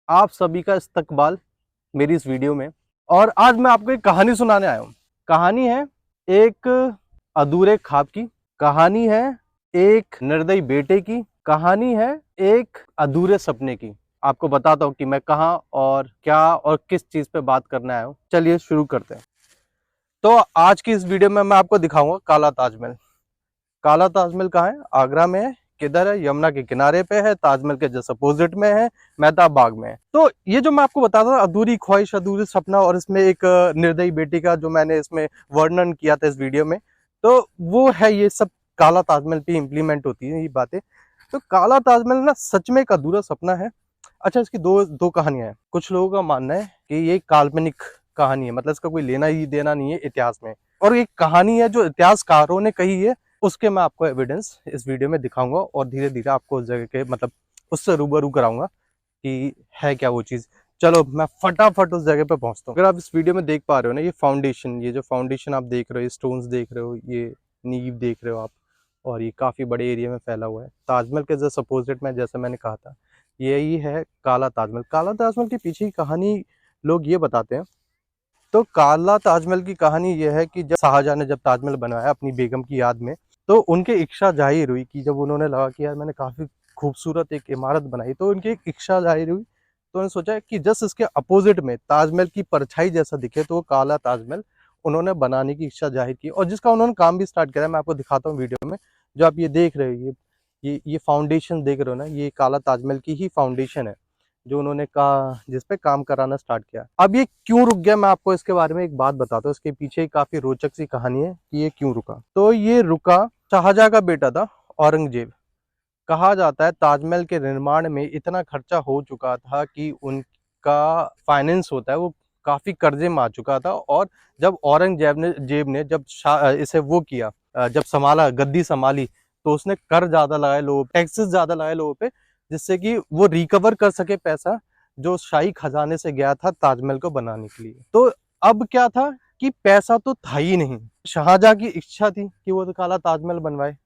आप सभी का इस्तकबाल मेरी इस वीडियो में। और आज मैं आपको एक कहानी सुनाने आया हूँ। कहानी है एक अधूरे ख्वाब की, कहानी है एक निर्दयी बेटे की, कहानी है एक अधूरे सपने की। आपको बताता हूँ कि मैं कहाँ और क्या और किस चीज़ पे बात करने आया हूँ। चलिए शुरू करते हैं। तो आज की इस वीडियो में मैं आपको दिखाऊंगा काला ताजमहल। काला ताजमहल कहाँ है? आगरा में है। किधर है? यमुना के किनारे पे है, ताजमहल के जस्ट अपोजिट में है, मेहताब बाग में है। तो ये जो मैं आपको बता रहा था, अधूरी ख्वाहिश अधूरी सपना, और इसमें एक निर्दयी बेटी का जो मैंने इसमें वर्णन किया था इस वीडियो में, तो वो है ये सब काला ताजमहल पे इम्प्लीमेंट होती है ये बातें। तो काला ताजमहल ना सच में एक अधूरा सपना है। अच्छा, इसकी दो दो कहानियां हैं। कुछ लोगों का मानना है कि ये काल्पनिक कहानी है, मतलब इसका कोई लेना ही देना नहीं है इतिहास में, और एक कहानी है जो इतिहासकारों ने कही है। उसके मैं आपको एविडेंस इस वीडियो में दिखाऊंगा और धीरे धीरे आपको उस जगह के मतलब उससे रूबरू कराऊंगा कि है क्या वो चीज़। चलो मैं फटाफट उस जगह पे पहुंचता हूँ। अगर आप इस वीडियो में देख पा रहे हो ना, ये फाउंडेशन, ये जो फाउंडेशन आप देख रहे हो, ये स्टोन्स देख रहे हो, ये नींव देख रहे हो आप, और ये काफ़ी बड़े एरिया में फैला हुआ है। ताजमहल के जस्ट अपोजिट में, जैसे मैंने कहा था, यही है काला ताजमहल। काला ताजमहल के पीछे की कहानी लोग ये बताते हैं। तो काला ताजमहल की कहानी यह है कि जब शाहजहां ने जब ताजमहल बनवाया अपनी बेगम की याद में, तो उनकी इच्छा जाहिर हुई कि जब उन्होंने लगा कि यार मैंने काफ़ी खूबसूरत एक इमारत बनाई, तो उनकी एक इच्छा जाहिर हुई। तो उन्होंने सोचा कि जस्ट इसके अपोजिट में ताजमहल की परछाई जैसा दिखे, तो वो काला ताजमहल उन्होंने बनाने की इच्छा जाहिर की, और जिसका उन्होंने काम भी स्टार्ट किया। मैं आपको दिखाता हूँ वीडियो में। जो आप ये देख रहे हो, ये फाउंडेशन देख रहे हो ना, ये काला ताजमहल की ही फाउंडेशन है जो उन्होंने कहा, जिस पे काम कराना स्टार्ट किया। अब ये क्यों रुक गया, मैं आपको इसके बारे में एक बात बताता हूँ। इसके पीछे काफी रोचक सी कहानी है कि ये क्यों रुका। तो ये रुका, शाहजहां का बेटा था औरंगजेब। कहा जाता है ताजमहल के निर्माण में इतना खर्चा हो चुका था कि उनका फाइनेंस होता है वो काफी कर्जे में आ चुका था। और जब औरंगजेब ने जब इसे वो किया, जब संभाला, गद्दी संभाली, तो उसने कर ज्यादा लगाए लोगों पे, टैक्सेस ज्यादा लगाए लोगों पे, जिससे कि वो रिकवर कर सके पैसा जो शाही खजाने से गया था ताजमहल को बनाने के लिए। तो अब क्या था कि पैसा तो था ही नहीं। शाहजहां की इच्छा थी कि वो तो काला ताजमहल बनवाए,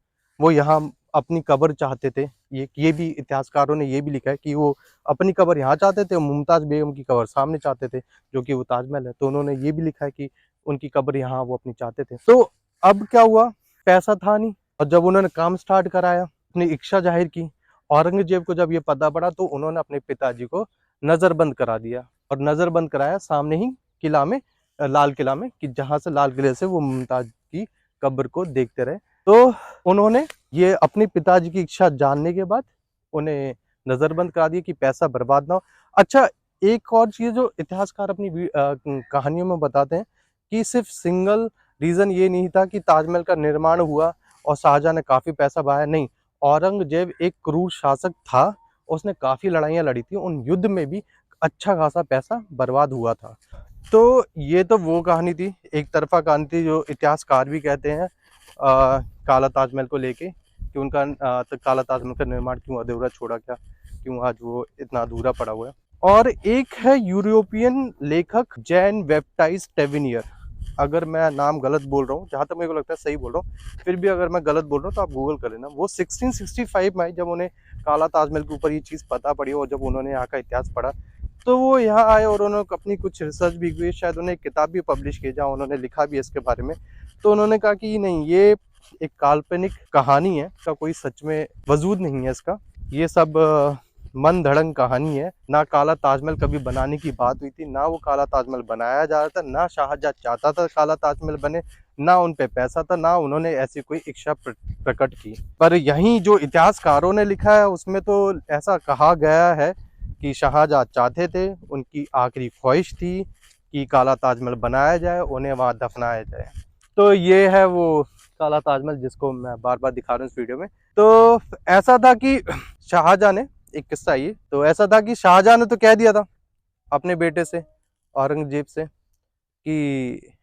वो यहाँ अपनी कब्र चाहते थे। ये भी इतिहासकारों ने ये भी लिखा है कि वो अपनी कब्र यहाँ चाहते थे, मुमताज बेगम की कब्र सामने चाहते थे, जो कि वो ताजमहल है। तो उन्होंने ये भी लिखा है कि उनकी कब्र यहाँ वो अपनी चाहते थे। तो अब क्या हुआ, पैसा था नहीं, और जब उन्होंने काम स्टार्ट कराया, अपनी इच्छा जाहिर की, औरंगजेब को जब ये पता पड़ा, तो उन्होंने अपने पिताजी को नजरबंद करा दिया। और नजरबंद कराया सामने ही किला में, लाल किला में, कि जहां से लाल किले से वो मुमताज की कब्र को देखते रहे। तो उन्होंने ये अपने पिताजी की इच्छा जानने के बाद उन्हें नजरबंद करा दिया कि पैसा बर्बाद ना हो। अच्छा, एक और चीज जो इतिहासकार अपनी कहानियों में बताते हैं कि सिर्फ सिंगल रीजन ये नहीं था कि ताजमहल का निर्माण हुआ और शाहजहां ने काफी पैसा बहाया, नहीं। औरंगजेब एक क्रूर शासक था, उसने काफी लड़ाइयां लड़ी थी, उन युद्ध में भी अच्छा खासा पैसा बर्बाद हुआ था। तो ये तो वो कहानी थी, एक तरफा कहानी थी, जो इतिहासकार भी कहते हैं काला ताजमहल को लेके कि उनका तो काला ताजमहल का निर्माण क्यों अधूरा छोड़ा, क्या क्यों आज वो इतना अधूरा पड़ा हुआ है। और एक है यूरोपियन लेखक जैन बैप्टाइस्ट टेविनियर। अगर मैं नाम गलत बोल रहा हूँ, जहाँ तक मेरे को लगता है सही बोल रहा हूँ, फिर भी अगर मैं गलत बोल रहा हूँ तो आप गूगल कर लेना। वो 1665 में जब उन्हें काला ताजमहल के ऊपर ये चीज़ पता पड़ी, और जब उन्होंने यहाँ का इतिहास पढ़ा, तो वो यहाँ आए और उन्होंने अपनी कुछ रिसर्च भी की, शायद उन्हें एक किताब भी पब्लिश की जहाँ उन्होंने लिखा भी इसके बारे में। तो उन्होंने कहा कि नहीं, ये एक काल्पनिक कहानी है, इसका कोई सच में वजूद नहीं है इसका, ये सब मन धड़ंग कहानी है। ना काला ताजमहल कभी बनाने की बात हुई थी, ना वो काला ताजमहल बनाया जा रहा था, ना शाहजहां चाहता था काला ताजमहल बने, ना उन पे पैसा था, ना उन्होंने ऐसी कोई इच्छा प्रकट की। पर यहीं जो इतिहासकारों ने लिखा है उसमें तो ऐसा कहा गया है कि शाहजहां चाहते थे, उनकी आखिरी ख्वाहिश थी कि काला ताजमहल बनाया जाए, उन्हें वहां दफनाया जाए। तो ये है वो काला ताजमहल जिसको मैं बार बार दिखा रहा हूँ इस वीडियो में। तो ऐसा था कि शाहजहां ने, एक किस्सा ये, तो ऐसा था कि शाहजहां ने तो कह दिया था अपने बेटे से, औरंगजेब से, कि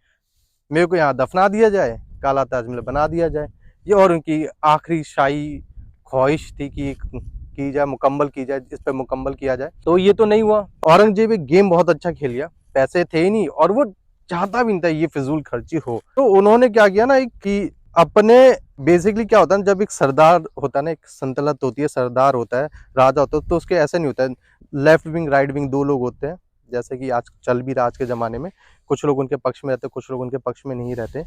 मेरे को यहाँ दफना दिया जाए, काला ताजमहल बना दिया जाए। ये और उनकी आखिरी शाही ख्वाहिश थी कि की जाए, मुकम्मल की जाए, इस पर मुकम्मल किया जाए। तो ये तो नहीं हुआ। औरंगजेब एक गेम बहुत अच्छा खेल गया, पैसे थे ही नहीं, और वो चाहता भी नहीं था ये फिजूल खर्ची हो। तो उन्होंने क्या किया ना, कि अपने बेसिकली क्या होता है जब एक सरदार होता है ना, एक संतलत होती है, सरदार होता है, राजा होता है, तो उसके ऐसे नहीं होता है लेफ्ट विंग राइट विंग दो लोग होते हैं, जैसे कि आज चल भी रहा आज के ज़माने में। कुछ लोग उनके पक्ष में रहते हैं, कुछ लोग उनके पक्ष में नहीं रहते।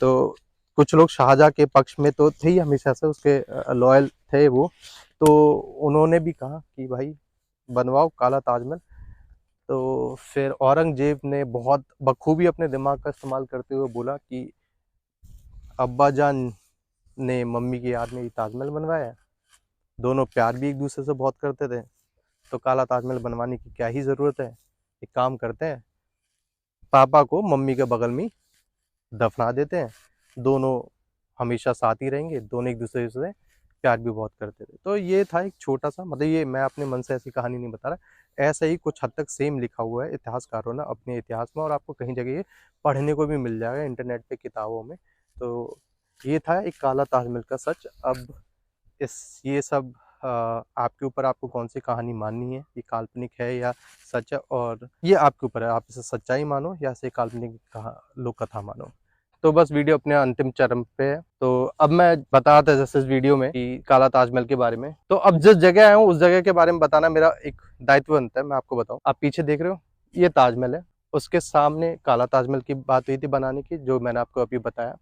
तो कुछ लोग शाहजहाँ के पक्ष में तो थे ही, हमेशा से उसके लॉयल थे वो। तो उन्होंने भी कहा कि भाई बनवाओ काला ताजमहल। तो फिर औरंगजेब ने बहुत बखूबी अपने दिमाग का इस्तेमाल करते हुए बोला कि अब्बा जान ने मम्मी की याद में ये ताजमहल बनवाया है, दोनों प्यार भी एक दूसरे से बहुत करते थे, तो काला ताजमहल बनवाने की क्या ही ज़रूरत है। एक काम करते हैं, पापा को मम्मी के बगल में दफना देते हैं, दोनों हमेशा साथ ही रहेंगे, दोनों एक दूसरे से प्यार भी बहुत करते थे। तो ये था एक छोटा सा, मतलब ये मैं अपने मन से ऐसी कहानी नहीं बता रहा, ऐसा ही कुछ हद तक सेम लिखा हुआ है इतिहासकारों ने अपने इतिहास में, और आपको कहीं जगह ये पढ़ने को भी मिल जाएगा इंटरनेट पे किताबों में। तो ये था एक काला ताजमहल का सच। अब ये सब आपके ऊपर, आपको कौन सी कहानी माननी है, ये काल्पनिक है या सच है, और ये आपके ऊपर है, आप इसे सच्चाई मानो या इसे काल्पनिक लोक कथा मानो। तो बस वीडियो अपने अंतिम चरण पे है। तो अब मैं बता रहा था जैसे इस वीडियो में कि काला ताजमहल के बारे में, तो अब जिस जगह आया हूँ उस जगह के बारे में बताना मेरा एक दायित्व बनता है। मैं आपको बताऊँ, आप पीछे देख रहे हो ये ताजमहल है, उसके सामने काला ताजमहल की बात हुई थी बनाने की, जो मैंने आपको अभी बताया।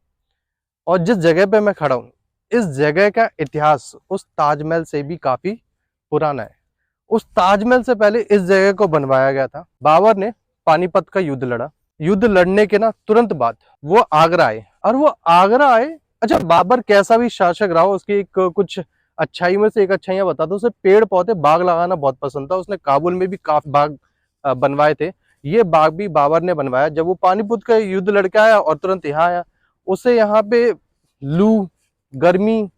और जिस जगह पे मैं खड़ा हूँ, इस जगह का इतिहास उस ताजमहल से भी काफी पुराना है। उस ताजमहल से पहले इस जगह को बनवाया गया था। बाबर ने पानीपत का युद्ध लड़ा, युद्ध लड़ने के ना तुरंत बाद वो आगरा आए, और वो आगरा आए। अच्छा, बाबर कैसा भी शासक रहा हो, उसकी एक कुछ अच्छाई में से एक अच्छाइयां बता दो, उसे पेड़ पौधे बाग लगाना बहुत पसंद था। उसने काबुल में भी काफी बाग बनवाए थे। ये बाग भी बाबर ने बनवाया। जब वो पानीपत का युद्ध लड़के आया और तुरंत यहाँ आया, उसे यहाँ पे लू, गर्मी,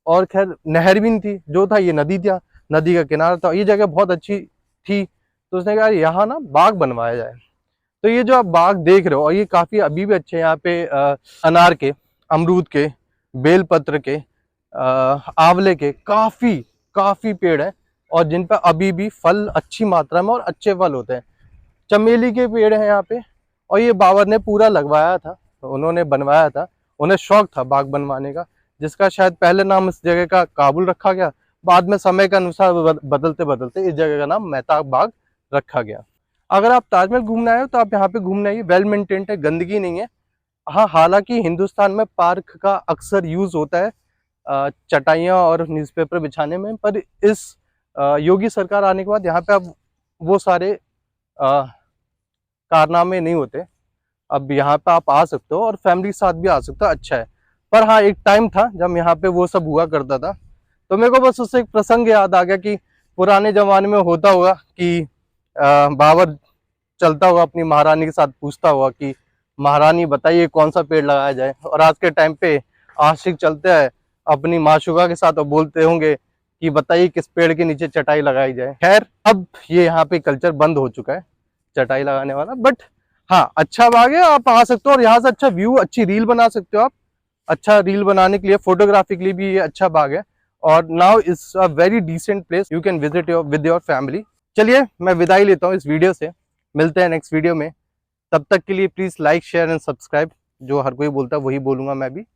और खैर नहर भी नहीं थी, जो था ये नदी था, नदी का किनारा था, ये जगह बहुत अच्छी थी। तो उसने कहा यहाँ ना बाग बनवाया जाए। तो ये जो आप बाग देख रहे हो, और ये काफी अभी भी अच्छे यहाँ पे अनार के, अमरूद के, बेलपत्र के, आंवले के काफी काफी पेड़ है, और जिन पर अभी भी फल अच्छी मात्रा में और अच्छे फल होते हैं। चमेली के पेड़ हैं यहाँ पे, और ये बाबर ने पूरा लगवाया था, उन्होंने बनवाया था, उन्हें शौक था बाग बनवाने का, जिसका शायद पहले नाम इस जगह का काबुल रखा गया, बाद में समय के अनुसार बदलते बदलते इस जगह का नाम मेहताब बाग रखा गया। अगर आप ताजमहल घूमने आए हो तो आप यहाँ पे घूमने आइए, वेल मेंटेन्ड है, गंदगी नहीं है। हाँ, हालांकि हिंदुस्तान में पार्क का अक्सर यूज होता है चटाइयाँ और न्यूज़पेपर बिछाने में, पर इस योगी सरकार आने के बाद यहाँ पे अब वो सारे कारनामे नहीं होते। अब यहाँ पे आप आ सकते हो और फैमिली के साथ भी आ सकते हो, अच्छा है। पर हाँ, एक टाइम था जब यहाँ पे वो सब हुआ करता था। तो मेरे को बस उससे एक प्रसंग याद आ गया कि पुराने जमाने में होता होगा कि बाबर चलता होगा अपनी महारानी के साथ, पूछता होगा कि महारानी बताइए कौन सा पेड़ लगाया जाए, और आज के टाइम पे आशिक चलते हैं अपनी माशुका के साथ और बोलते होंगे कि बताइए किस पेड़ के नीचे चटाई लगाई जाए। खैर, अब ये यहाँ पे कल्चर बंद हो चुका है चटाई लगाने वाला, बट हाँ, अच्छा बाग है, आप आ सकते हो और यहाँ से अच्छा व्यू, अच्छी रील बना सकते हो आप। अच्छा रील बनाने के लिए, फोटोग्राफी के लिए भी ये अच्छा बाग है, और now it's a very decent place, you can visit your with your family. चलिए मैं विदाई लेता हूँ इस वीडियो से, मिलते हैं नेक्स्ट वीडियो में। तब तक के लिए please like share and subscribe, जो हर कोई बोलता है वही बोलूंगा मैं भी।